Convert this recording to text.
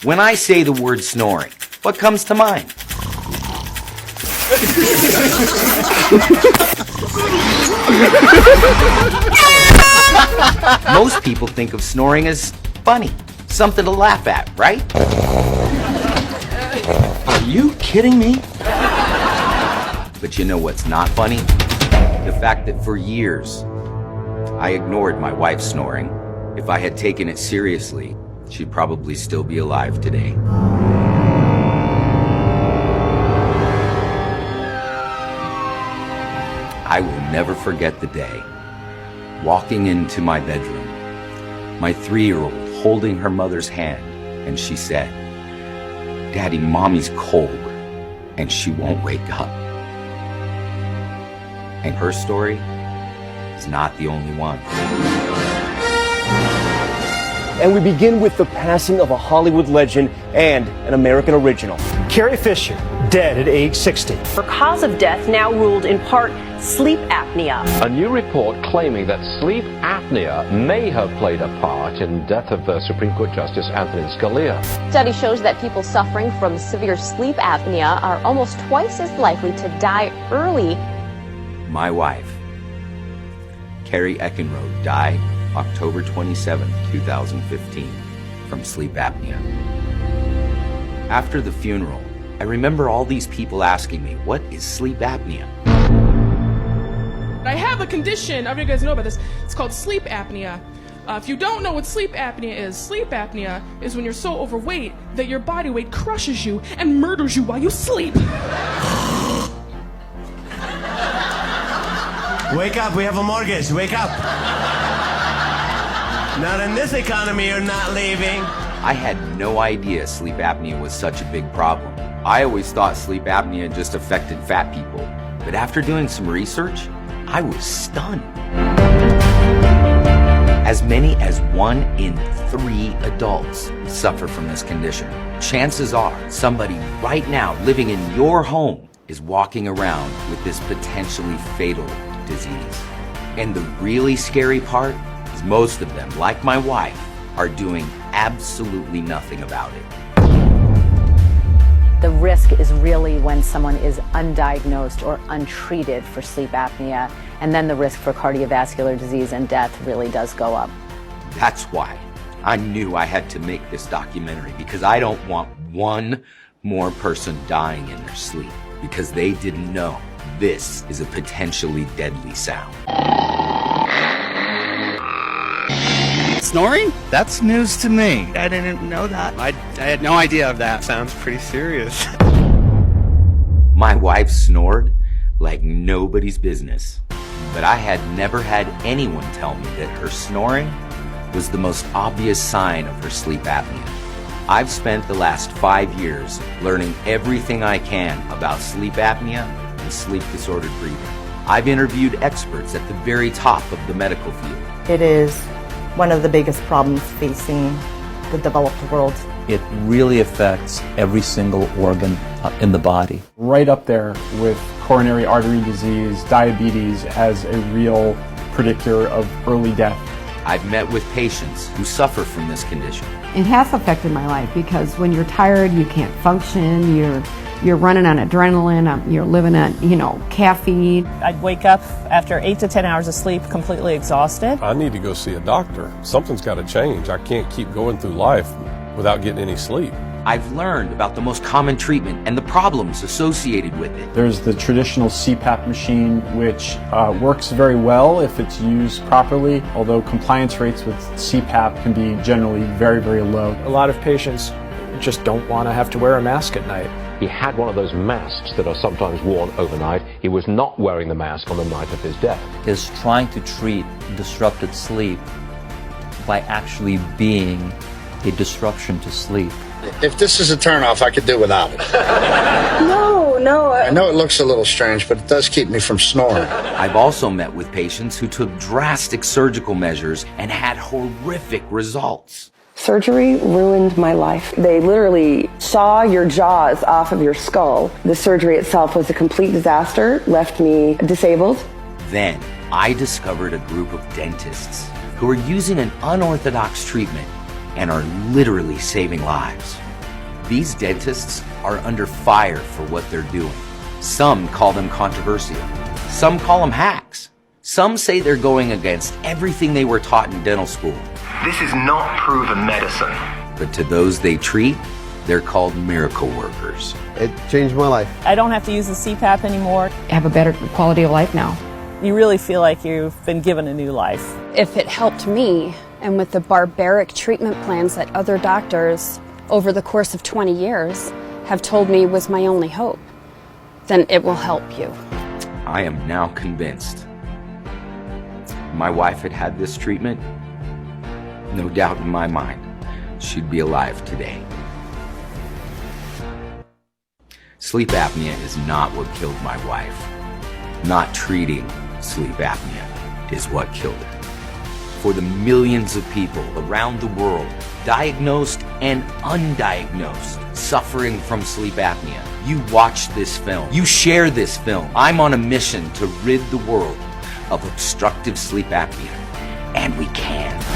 When I say the word snoring, what comes to mind? Most people think of snoring as funny, something to laugh at, right? Are you kidding me? But you know what's not funny? The fact that for years, I ignored my wife's snoring. If I had taken it seriously, she'd probably still be alive today. I will never forget the day, walking into my bedroom, my 3-year-old holding her mother's hand, and she said, "Daddy, Mommy's cold, and she won't wake up." And her story is not the only one. And we begin with the passing of a Hollywood legend and an American original. Carrie Fisher, dead at age 60. Her cause of death now ruled in part sleep apnea. A new report claiming that sleep apnea may have played a part in the death of Supreme Court Justice Anthony Scalia. Study shows that people suffering from severe sleep apnea are almost twice as likely to die early. My wife, Carrie Eckenrode, died October 27, 2015, from sleep apnea. After the funeral, I remember all these people asking me, what is sleep apnea? I have a condition, I don't know if you guys know about this, it's called sleep apnea. If you don't know what sleep apnea is when you're so overweight that your body weight crushes you and murders you while you sleep. Wake up, we have a mortgage, wake up. Not in this economy, you're not leaving. I had no idea sleep apnea was such a big problem. I always thought sleep apnea just affected fat people. But after doing some research, I was stunned. As many as 1 in 3 adults suffer from this condition. Chances are somebody right now living in your home is walking around with this potentially fatal disease. And the really scary part is most of them, like my wife, are doing absolutely nothing about it. The risk is really when someone is undiagnosed or untreated for sleep apnea, and then the risk for cardiovascular disease and death really does go up. That's why I knew I had to make this documentary, because I don't want one more person dying in their sleep because they didn't know this is a potentially deadly sound. Snoring? That's news to me. I didn't know that. I had no idea of that. Sounds pretty serious. My wife snored like nobody's business, but I had never had anyone tell me that her snoring was the most obvious sign of her sleep apnea. I've spent the last 5 years learning everything I can about sleep apnea and sleep-disordered breathing. I've interviewed experts at the very top of the medical field. It is one of the biggest problems facing the developed world. It really affects every single organ in the body. Right up there with coronary artery disease, diabetes as a real predictor of early death. I've met with patients who suffer from this condition. It has affected my life because when you're tired, you can't function, you're running on adrenaline, you're living on, caffeine. I'd wake up after 8 to 10 hours of sleep completely exhausted. I need to go see a doctor. Something's got to change. I can't keep going through life without getting any sleep. I've learned about the most common treatment and the problems associated with it. There's the traditional CPAP machine, which works very well if it's used properly, although compliance rates with CPAP can be generally very, very low. A lot of patients just don't want to have to wear a mask at night. He had one of those masks that are sometimes worn overnight. He was not wearing the mask on the night of his death. Is trying to treat disrupted sleep by actually being a disruption to sleep. If this is a turnoff, I could do without it. No. I know it looks a little strange, but it does keep me from snoring. I've also met with patients who took drastic surgical measures and had horrific results. Surgery ruined my life. They literally saw your jaws off of your skull. The surgery itself was a complete disaster, left me disabled. Then I discovered a group of dentists who are using an unorthodox treatment and are literally saving lives. These dentists are under fire for what they're doing. Some call them controversial. Some call them hacks. Some say they're going against everything they were taught in dental school. This is not proven medicine. But to those they treat, they're called miracle workers. It changed my life. I don't have to use the CPAP anymore. I have a better quality of life now. You really feel like you've been given a new life. If it helped me, and with the barbaric treatment plans that other doctors over the course of 20 years have told me was my only hope, then it will help you. I am now convinced. If my wife had had this treatment, no doubt in my mind, she'd be alive today. Sleep apnea is not what killed my wife. Not treating sleep apnea is what killed her. For the millions of people around the world, diagnosed and undiagnosed, suffering from sleep apnea, you watch this film, you share this film. I'm on a mission to rid the world of obstructive sleep apnea, and we can.